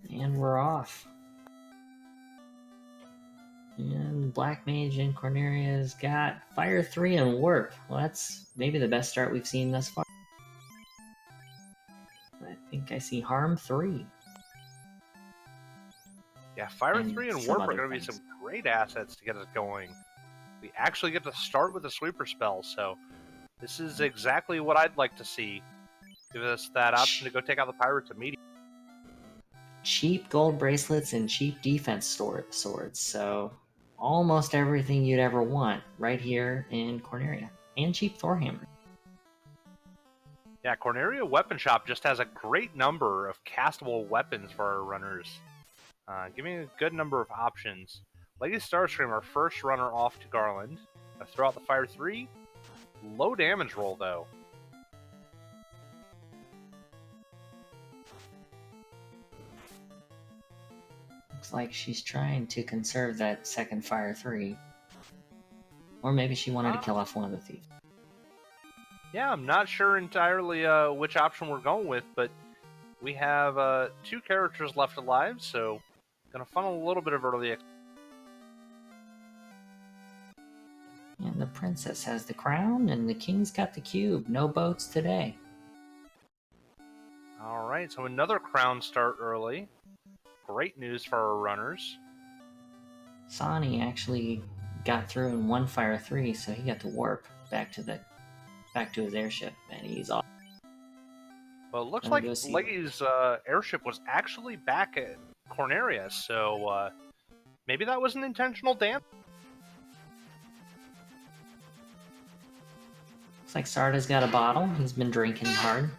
And we're off. And Black Mage and Corneria's got Fire 3 and Warp. Well, that's maybe the best start we've seen thus far. I think I see Harm 3. Yeah, Fire 3 and Warp are going to be some great assets to get us going. We actually get to start with a sweeper spell, so this is exactly what I'd like to see. Give us that option to go take out the pirates immediately. Cheap gold bracelets and cheap defense swords, so almost everything you'd ever want right here in Corneria. And cheap Thorhammer. Yeah, Corneria Weapon Shop just has a great number of castable weapons for our runners. Giving a good number of options. Lady Starscream, our first runner off to Garland. Throw out the Fire 3. Low damage roll, though. Looks like she's trying to conserve that second Fire 3. Or maybe she wanted to kill off one of the thieves. Yeah, I'm not sure entirely which option we're going with, but we have 2 characters left alive, so gonna funnel a little bit of early. And the princess has the crown, and the king's got the cube. No boats today. Alright, so another crown start early. Great news for our runners. Sani actually got through in one Fire 3, so he got to warp back to his airship, and he's off. Well, it looks like Leggy's airship was actually back at Corneria, so maybe that was an intentional dance. Looks like Sarda's got a bottle. He's been drinking hard.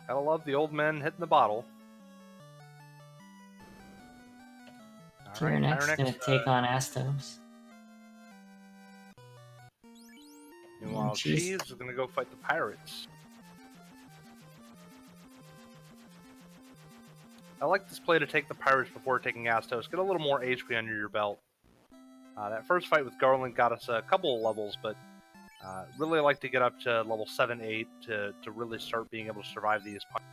Gotta love the old men hitting the bottle. Tyranek's gonna take on Astos. Meanwhile, Cheese is gonna go fight the pirates. I like this play to take the pirates before taking Astos. Get a little more HP under your belt. That first fight with Garland got us a couple of levels, but really like to get up to level 7, 8 to really start being able to survive these pirates.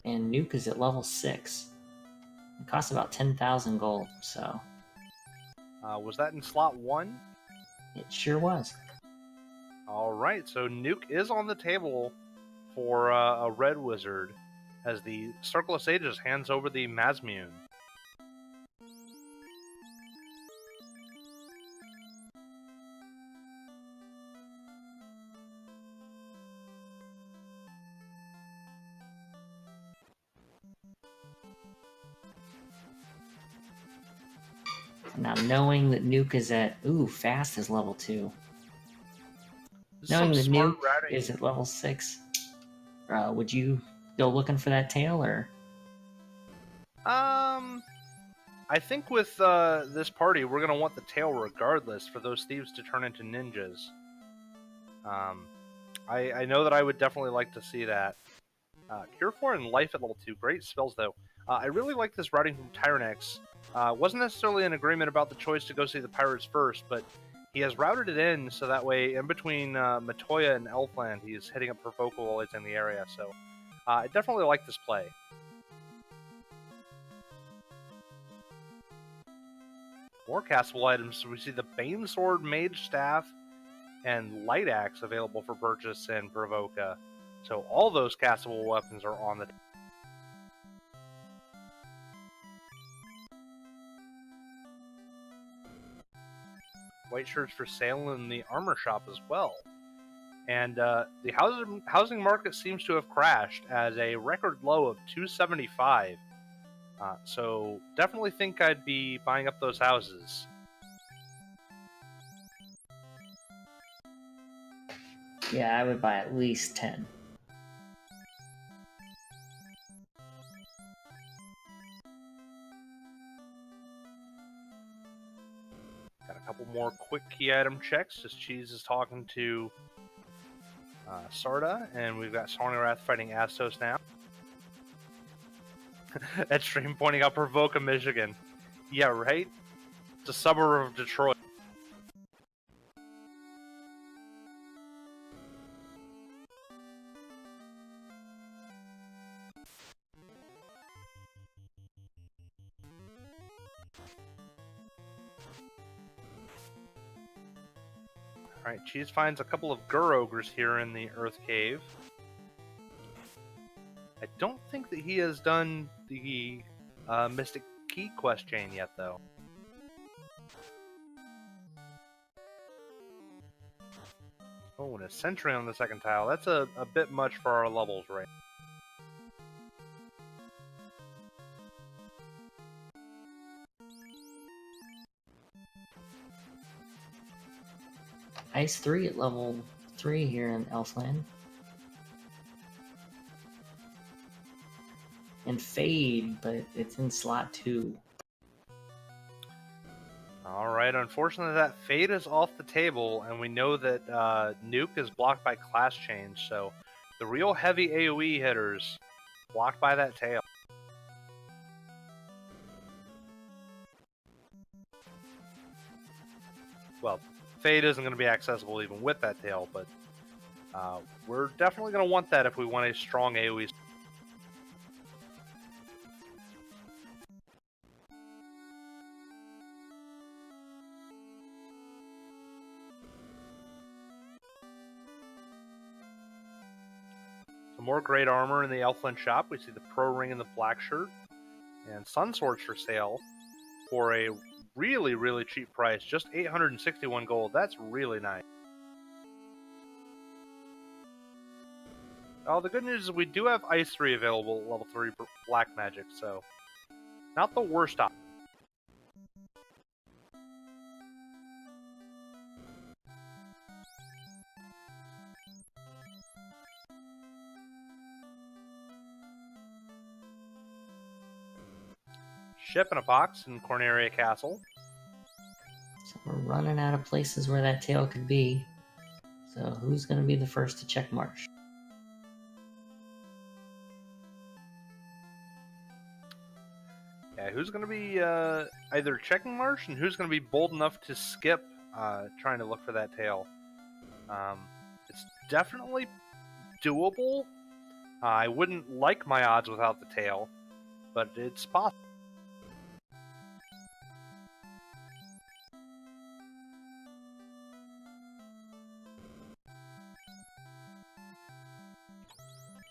And Nuke is at level 6. It costs about 10,000 gold, so... was that in slot 1? It sure was. Alright, so Nuke is on the table for a red wizard as the Circle of Sages hands over the Mazmune. Now, knowing that Nuke is at... Ooh, Fast is level 2. Knowing that Nuke is at level 6, would you go looking for that tail, or...? I think with this party, we're going to want the tail regardless for those thieves to turn into ninjas. I know that I would definitely like to see that. Cure 4 and Life at level 2. Great spells, though. I really like this routing from Tyrannex. Wasn't necessarily in agreement about the choice to go see the pirates first, but he has routed it in so that way in between Matoya and Elfland, he's hitting up Provoca while he's in the area. So I definitely like this play. More castable items. We see the Bane Sword, Mage Staff, and Light Axe available for purchase in Provoca. So all those castable weapons are on the table. White shirts for sale in the armor shop as well. And the housing market seems to have crashed as a record low of 275. So definitely think I'd be buying up those houses. Yeah, I would buy at least 10. Got a couple more quick key item checks as Cheese is talking to Sarda, and we've got Sarnirath fighting Astos now. At stream pointing out Provoca, Michigan. Yeah, right? It's a suburb of Detroit. Alright, Cheese finds a couple of Gur-Ogres here in the Earth Cave. I don't think that he has done the Mystic Key quest chain yet, though. Oh, and a Sentry on the second tile. That's a bit much for our levels, right? Ice 3 at level 3 here in Elfland. And Fade, but it's in slot 2. Alright, unfortunately that Fade is off the table, and we know that Nuke is blocked by class change, so the real heavy AoE hitters blocked by that tail. Well, Fade isn't going to be accessible even with that tail, but we're definitely going to want that if we want a strong AoE. Some more great armor in the Elfland shop. We see the Pro Ring and the Black Shirt, and Sun Swords for sale for a really, really cheap price, just 861 gold. That's really nice. Oh, the good news is we do have Ice 3 available at level 3 for Black Magic, so not the worst option. Ship in a box in Corneria Castle. So we're running out of places where that tail could be. So who's going to be the first to check Marsh? Yeah, who's going to be either checking Marsh, and who's going to be bold enough to skip trying to look for that tail? It's definitely doable. I wouldn't like my odds without the tail, but it's possible.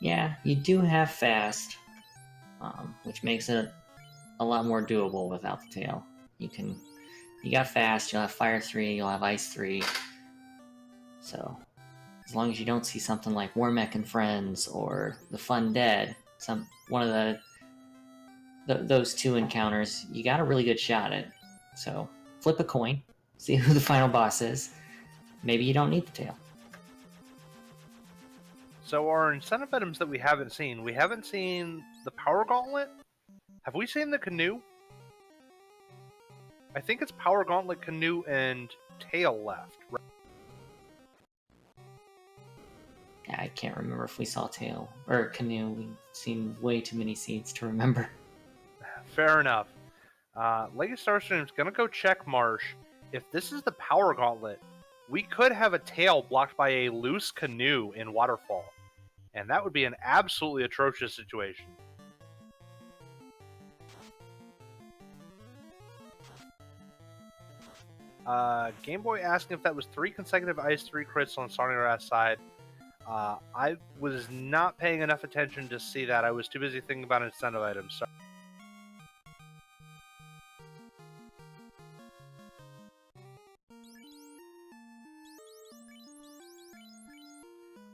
Yeah, you do have fast, which makes it a lot more doable without the tail. You got fast, you'll have Fire 3, you'll have Ice 3. So, as long as you don't see something like Warmech and Friends or the Fun Dead, one of those two encounters, you got a really good shot at it. So, flip a coin, see who the final boss is. Maybe you don't need the tail. So our incentive items that we haven't seen the Power Gauntlet. Have we seen the Canoe? I think it's Power Gauntlet, Canoe, and Tail left. Right? I can't remember if we saw Tail or Canoe. We've seen way too many seeds to remember. Fair enough. Lady Starstream's gonna go check Marsh. If this is the Power Gauntlet, we could have a tail blocked by a loose Canoe in Waterfall. And that would be an absolutely atrocious situation. Game Boy asking if that was 3 consecutive Ice 3 crits on Sarnigrass side. I was not paying enough attention to see that. I was too busy thinking about incentive items. So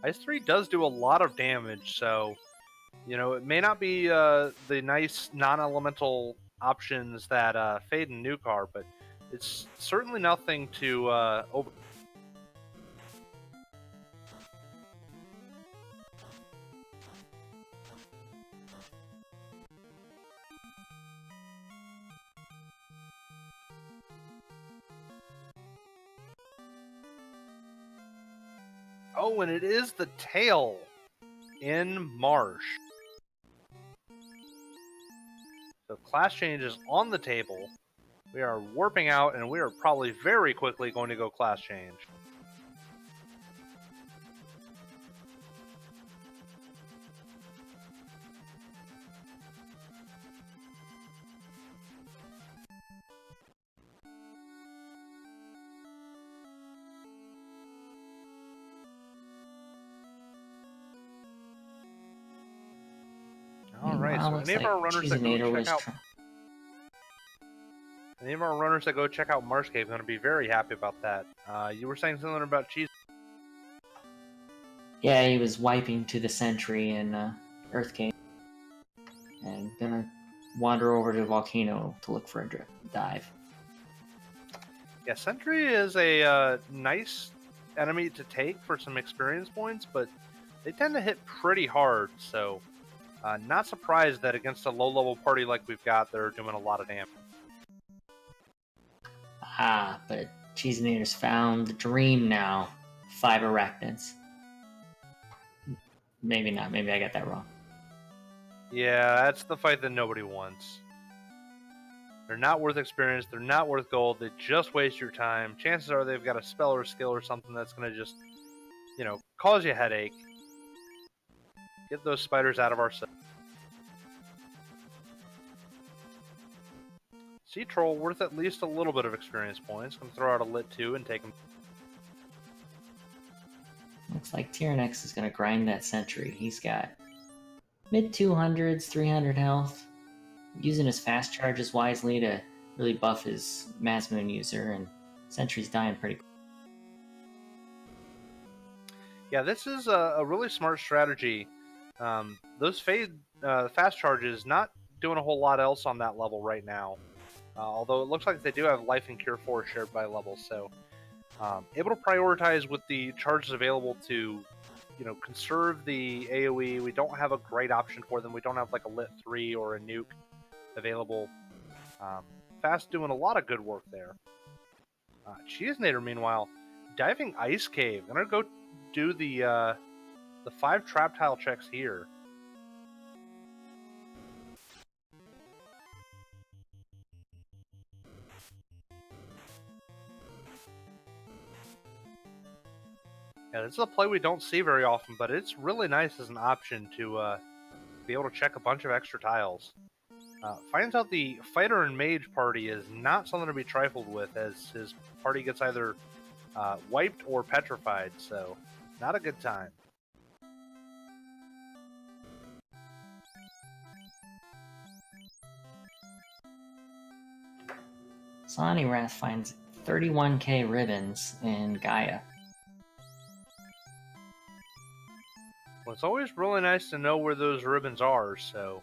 Ice 3 does do a lot of damage, so, you know, it may not be the nice non-elemental options that Fade and Nuke are, but it's certainly nothing to over. Oh, and it is the tail in Marsh. So class change is on the table. We are warping out, and we are probably very quickly going to go class change. Nice. Well, So looks any of like our runners that go Cheesinator check was out, any of our runners that go check out Marsh Cave are going to be very happy about that. You were saying something about cheese. Yeah, he was wiping to the sentry in Earth Cave. And gonna wander over to Volcano to look for a dive. Yeah, Sentry is a nice enemy to take for some experience points, but they tend to hit pretty hard, so not surprised that against a low-level party like we've got, they're doing a lot of damage. Ah, but Cheesinator's found the dream now. 5 arachnids. Maybe not, maybe I got that wrong. Yeah, that's the fight that nobody wants. They're not worth experience, they're not worth gold, they just waste your time. Chances are they've got a spell or skill or something that's going to just, cause you a headache. Get those spiders out of our set. Sea Troll worth at least a little bit of experience points. Gonna throw out a lit 2 and take him. Looks like Tyrannex is gonna grind that sentry. He's got mid 200s, 300 health. Using his fast charges wisely to really buff his Masmoon user, and sentry's dying pretty quick. Yeah, this is a really smart strategy. Those fast charges, not doing a whole lot else on that level right now. Although it looks like they do have life and cure 4 shared by level, so able to prioritize with the charges available to, conserve the AoE. We don't have a great option for them. We don't have like a lit 3 or a nuke available. Fast doing a lot of good work there. Cheesinator, meanwhile, diving Ice Cave. Gonna go do the 5 trap tile checks here. Yeah, this is a play we don't see very often, but it's really nice as an option to be able to check a bunch of extra tiles. Finds out the fighter and mage party is not something to be trifled with, as his party gets either wiped or petrified, so not a good time. Sonny Wrath finds 31k ribbons in Gaia. Well, it's always really nice to know where those ribbons are, so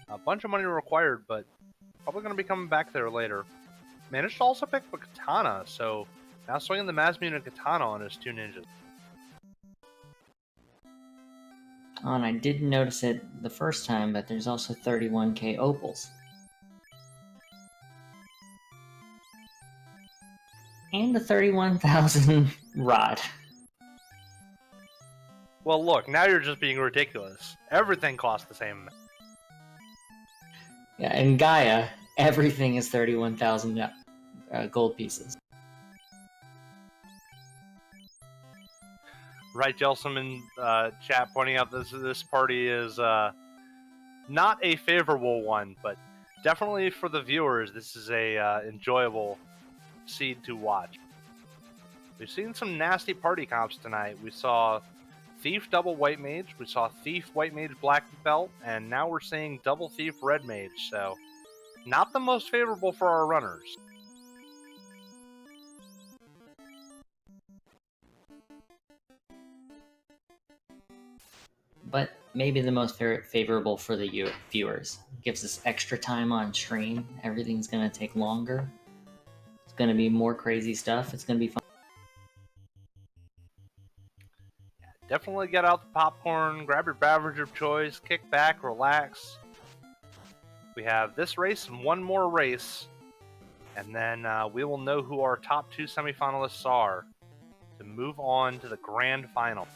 a bunch of money required, but probably going to be coming back there later. Managed to also pick up a katana, so now swinging the Masmoon and katana on his 2 ninjas. Oh, and I didn't notice it the first time, but there's also 31k opals. And the 31,000 rod. Well, look, now you're just being ridiculous. Everything costs the same amount. Yeah, in Gaia, everything is 31,000 gold pieces. Right, Jelsom in chat pointing out this party is not a favorable one, but definitely for the viewers, this is a enjoyable seed to watch. We've seen some nasty party comps tonight. We saw Thief double White Mage, we saw Thief White Mage Black Belt, and now we're seeing double Thief Red Mage, so not the most favorable for our runners. But maybe the most favorable for the viewers. Gives us extra time on stream. Everything's gonna take longer. It's gonna be more crazy stuff. It's gonna be fun. Definitely get out the popcorn, grab your beverage of choice, kick back, relax. We have this race and one more race, and then we will know who our top 2 semifinalists are to move on to the grand final.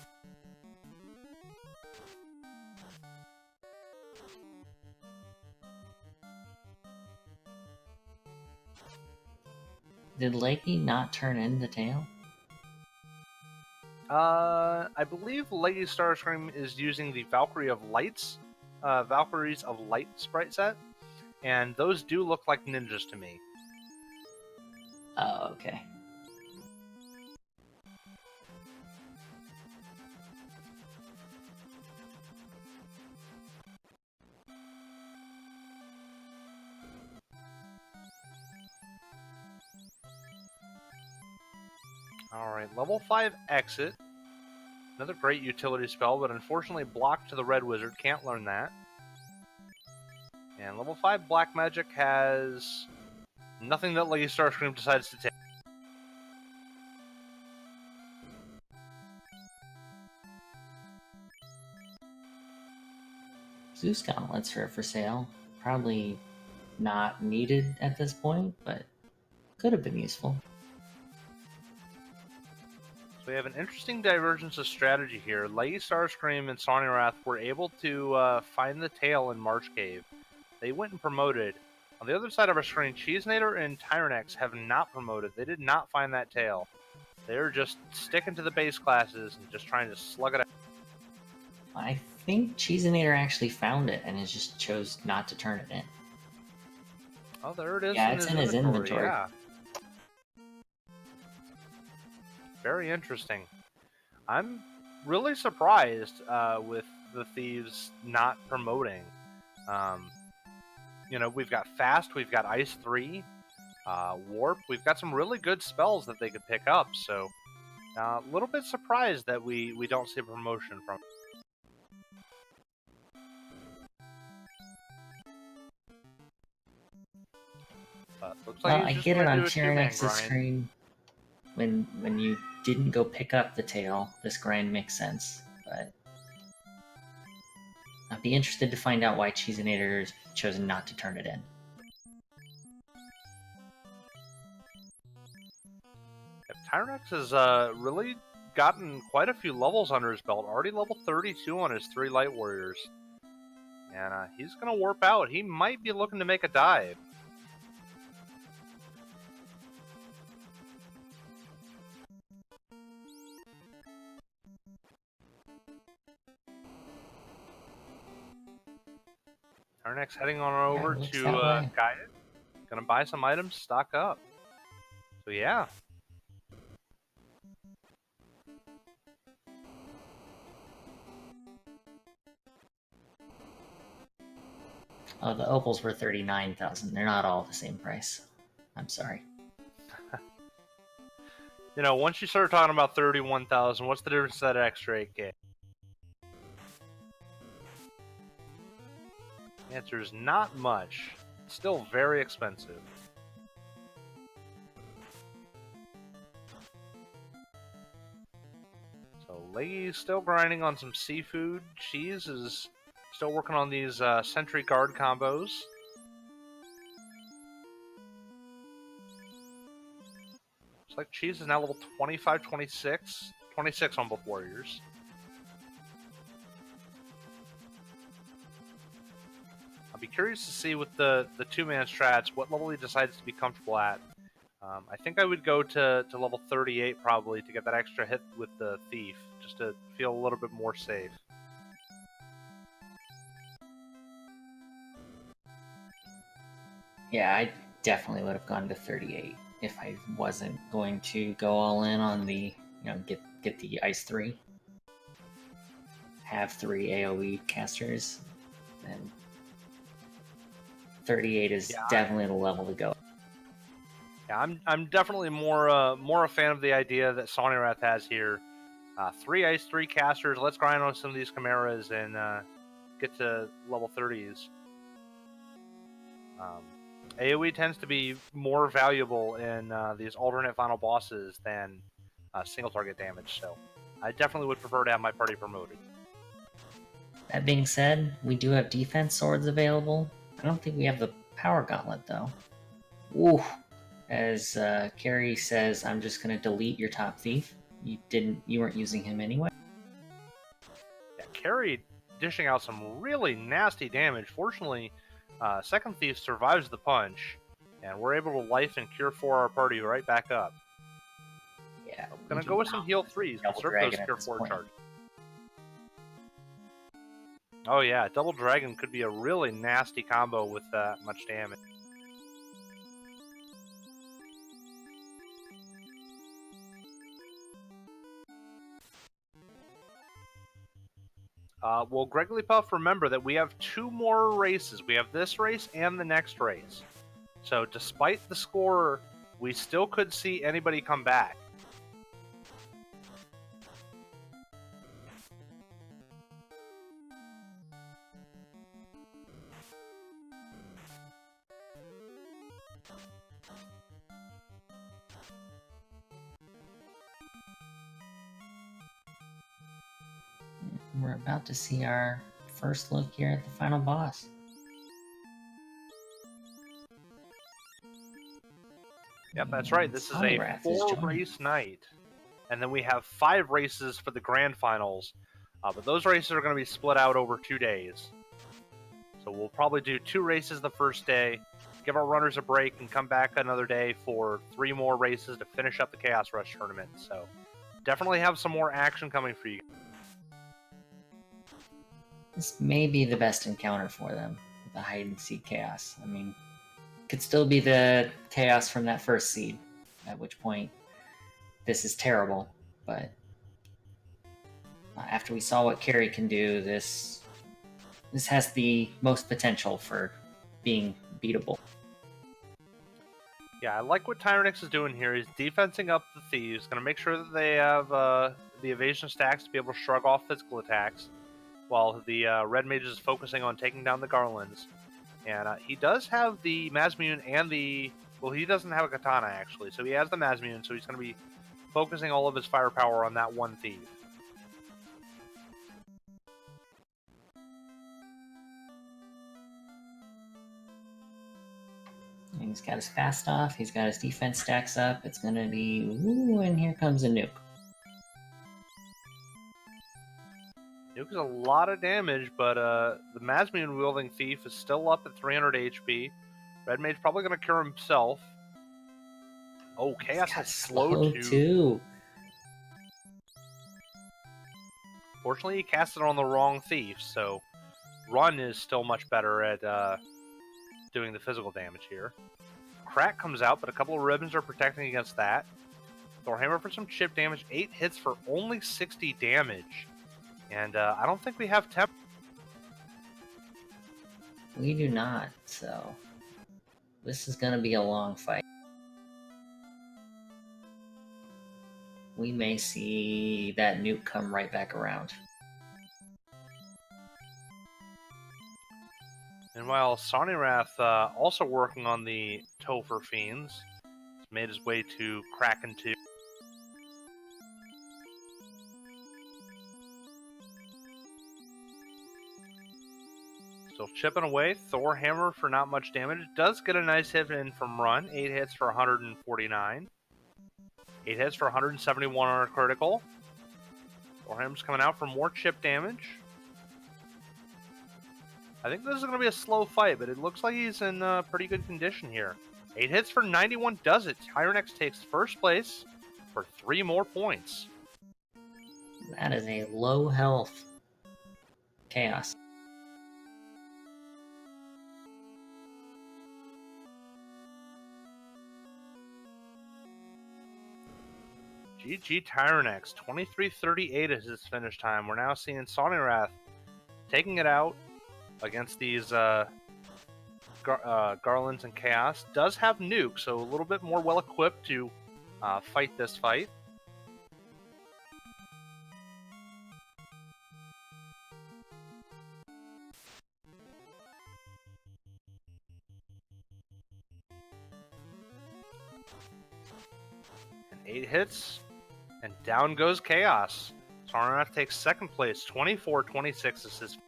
Did Lakey not turn in the tail? I believe Lady Starscream is using the Valkyries of Light sprite set, and those do look like ninjas to me. Oh, okay. Alright, level 5 Exit. Another great utility spell, but unfortunately blocked to the Red Wizard. Can't learn that. And level 5 Black Magic has nothing that Leggy Starscream decides to take. Zeus Gauntlets are for sale. Probably not needed at this point, but could have been useful. So we have an interesting divergence of strategy here. Leggy Starscream and Sonirath were able to find the tail in March Cave. They went and promoted. On the other side of our screen, Cheesenator and Tyrannex have not promoted. They did not find that tail. They're just sticking to the base classes and just trying to slug it out. I think Cheesenator actually found it and has just chose not to turn it in. Oh, there it is. Yeah, it's in his inventory. Yeah. Very interesting. I'm really surprised with the Thieves not promoting. You know, we've got Fast, we've got Ice 3, Warp. We've got some really good spells that they could pick up, so a little bit surprised that we don't see a promotion from it. Looks like I get it on Tyrannex's screen. When you didn't go pick up the tail, this grind makes sense, but I'd be interested to find out why Cheesenator's chosen not to turn it in. Tyrannex has really gotten quite a few levels under his belt. Already level 32 on his 3 Light Warriors. And he's going to warp out. He might be looking to make a dive. Tyrannex heading on over to Gaia. Gonna buy some items, stock up. So yeah. Oh, the opals were 39,000. They're not all the same price. I'm sorry. You know, once you start talking about 31,000, what's the difference to that extra 8K? The answer is not much. It's still very expensive. So Leggy's still grinding on some seafood. Cheese is still working on these Sentry Guard combos. Looks like Cheese is now level 25, 26. 26 on both Warriors. I'll be curious to see with the two-man strats what level he decides to be comfortable at. I think I would go to level 38 probably to get that extra hit with the Thief, just to feel a little bit more safe. Yeah, I definitely would have gone to 38 if I wasn't going to go all in on the, get the Ice 3. Have 3 AoE casters, and 38 is definitely the level to go. Yeah, I'm definitely more a fan of the idea that Sonirath has here. 3 Ice, 3 casters. Let's grind on some of these Chimeras and get to level 30s. AoE tends to be more valuable in these alternate final bosses than single target damage, so I definitely would prefer to have my party promoted. That being said, we do have defense swords available. I don't think we have the power gauntlet though. Ooh, as Carrie says, I'm just gonna delete your top thief. You weren't using him anyway. Yeah, Carrie dishing out some really nasty damage. Fortunately, Second Thief survives the punch, and we're able to life and cure 4 our party right back up. Yeah, I'm gonna go with some heal 3s. Conserve those cure 4 charges. Oh yeah, Double Dragon could be a really nasty combo with that much damage. Well, Gregory Puff, remember that we have 2 more races. We have this race and the next race. So despite the score, we still could see anybody come back. we're about to see our first look here at the final boss. Yep, that's right. This is a 4-race night. And then we have 5 races for the grand finals. But those races are going to be split out over 2 days. So we'll probably do 2 races the first day, give our runners a break, and come back another day for 3 more races to finish up the Chaos Rush tournament. So definitely have some more action coming for you. This may be the best encounter for them, the hide-and-seek Chaos. I mean, could still be the Chaos from that first seed, at which point this is terrible, but after we saw what Carrie can do, this has the most potential for being beatable. Yeah, I like what Tyrannix is doing here. He's defensing up the Thieves, going to make sure that they have the evasion stacks to be able to shrug off physical attacks, while the Red Mage is focusing on taking down the Garlands. And he does have the Mazmune and the... Well, he doesn't have a Katana, actually, so he has the Mazmune, so he's going to be focusing all of his firepower on that one Thief. And he's got his fast off, he's got his defense stacks up, it's gonna be... Ooh, and here comes a nuke. Nuke is a lot of damage, but the Mazmune wielding Thief is still up at 300 HP. Red Mage probably going to cure himself. Oh, Chaos has slow too. Fortunately, he cast it on the wrong Thief, so Run is still much better at doing the physical damage here. Crack comes out, but a couple of ribbons are protecting against that. Thorhammer for some chip damage. 8 hits for only 60 damage. And I don't think we have temp. We do not, so this is going to be a long fight. We may see that nuke come right back around. And while Sonirath also working on the Topher Fiends, has made his way to Kraken 2. Still chipping away. Thorhammer for not much damage. Does get a nice hit in from Run. 8 hits for 149. 8 hits for 171 on a critical. Thorhammer's coming out for more chip damage. I think this is going to be a slow fight, but it looks like he's in pretty good condition here. 8 hits for 91 does it. Tyrannix takes first place for 3 more points. That is a low health Chaos. GG Tyrannix, 23:38 is his finish time. We're now seeing Sonirath taking it out against these Garlands and Chaos. Does have Nuke, so a little bit more well-equipped to fight this fight. And 8 hits, and down goes Chaos. Sonirath takes second place, 24-26 is his.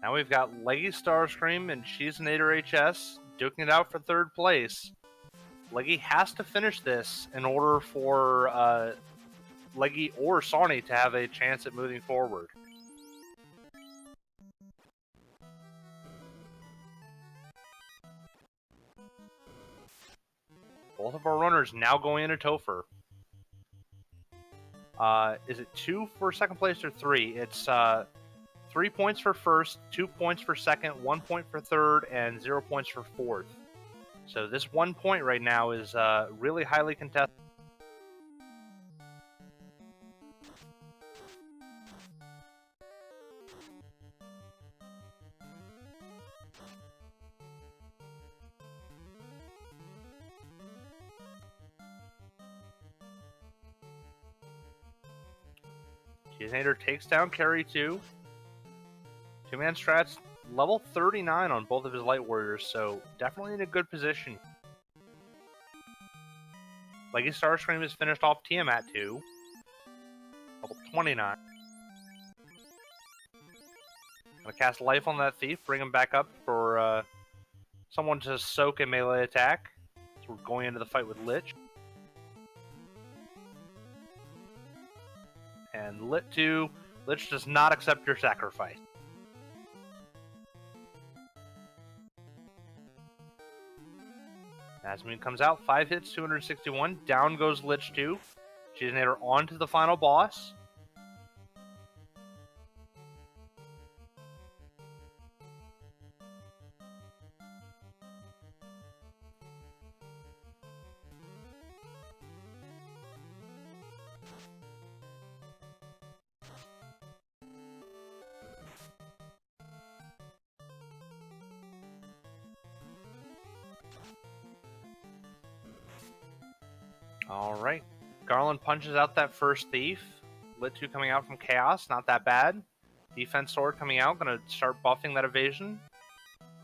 Now we've got Leggy Starscream and Cheesenator HS duking it out for third place. Leggy has to finish this in order for Leggy or Sony to have a chance at moving forward. Both of our runners now going into Topher. Is it 2 for second place or 3? It's 3 points for first, 2 points for second, 1 point for third, and 0 points for fourth. So this 1 point right now is really highly contested. Cheesenator takes down Carry 2. Two-man strats, level 39 on both of his Light Warriors, so definitely in a good position. Leggy Starscream has finished off Tiamat 2. Level 29. Gonna cast Life on that Thief, bring him back up for someone to soak a melee attack. So we're going into the fight with Lich. And Lit 2, Lich does not accept your sacrifice. Asmoon comes out, 5 hits, 261. Down goes Lich 2. Cheesenator on to the final boss. Alright. Garland punches out that first Thief. Lit 2 coming out from Chaos, not that bad. Defense Sword coming out, gonna start buffing that evasion.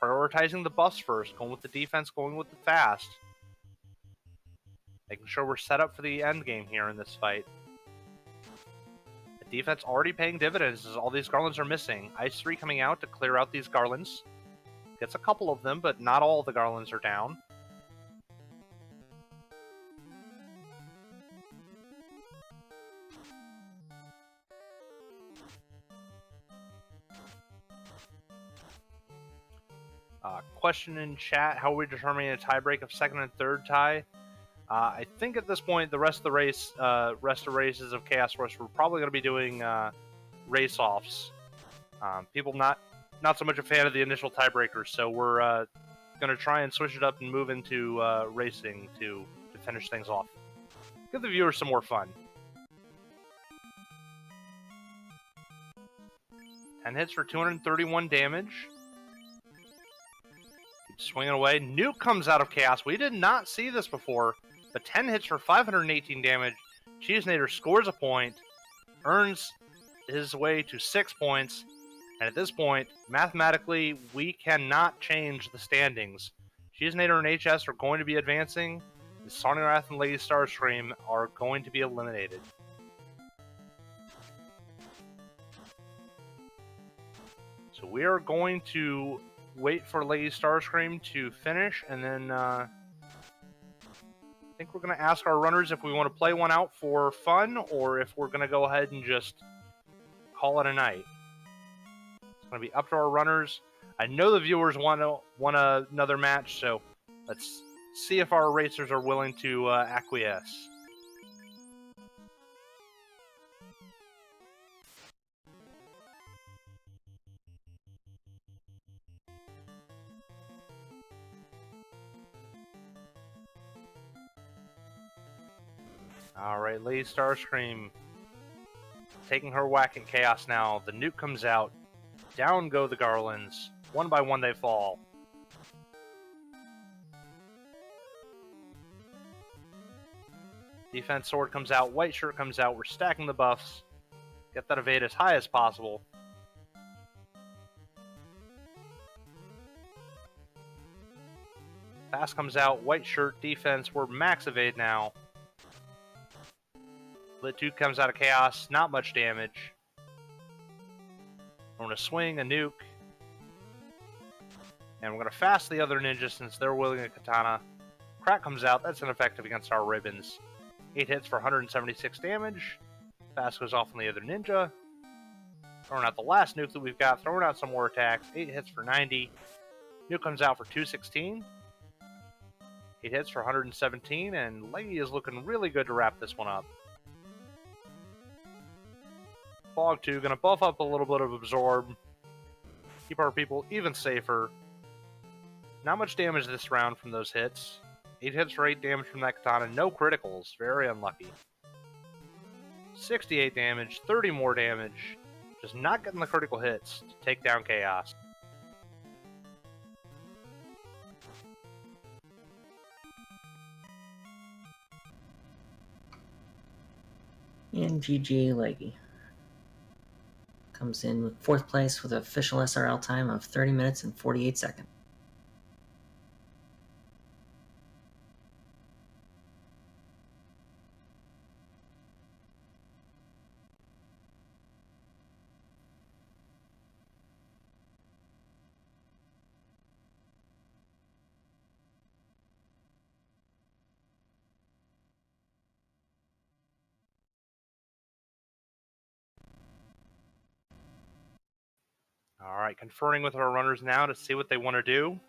Prioritizing the buffs first, going with the defense, going with the fast. Making sure we're set up for the end game here in this fight. The defense already paying dividends as all these Garlands are missing. Ice 3 coming out to clear out these Garlands. Gets a couple of them, but not all the Garlands are down. Question in chat, how are we determining a tiebreak of second and third tie? I think at this point, the rest of the races of Chaos Rush, we're probably going to be doing race-offs. People not so much a fan of the initial tiebreakers, so we're going to try and switch it up and move into racing to finish things off. Give the viewers some more fun. 10 hits for 231 damage. Swinging away. Nuke comes out of Chaos. We did not see this before, but 10 hits for 518 damage. Cheesenator scores a point, earns his way to 6 points, and at this point, mathematically, we cannot change the standings. Cheesenator and HS are going to be advancing, and Sonic Wrath and Lady Starscream are going to be eliminated. So we are going to wait for Lady Starscream to finish, and then I think we're going to ask our runners if we want to play one out for fun, or if we're going to go ahead and just call it a night. It's going to be up to our runners. I know the viewers want another match, so let's see if our racers are willing to acquiesce. Alright, Lady Starscream taking her whack at Chaos now. The nuke comes out. Down go the Garlands. One by one they fall. Defense Sword comes out. White Shirt comes out. We're stacking the buffs. Get that evade as high as possible. Fast comes out. White Shirt defense. We're max evade now. Lit 2 comes out of Chaos, not much damage. We're going to swing a nuke. And we're going to fast the other ninja since they're wielding a katana. Crack comes out, that's ineffective against our ribbons. 8 hits for 176 damage. Fast goes off on the other ninja. Throwing out the last nuke that we've got, throwing out some more attacks. 8 hits for 90. Nuke comes out for 216. 8 hits for 117, and Leggy is looking really good to wrap this one up. Fog 2, gonna buff up a little bit of Absorb. Keep our people even safer. Not much damage this round from those hits. 8 hits for 8 damage from that katana. No criticals. Very unlucky. 68 damage. 30 more damage. Just not getting the critical hits to take down Chaos. And GG Leggy. comes in with 4th place with an official SRL time of 30 minutes and 48 seconds. All right, conferring with our runners now to see what they want to do.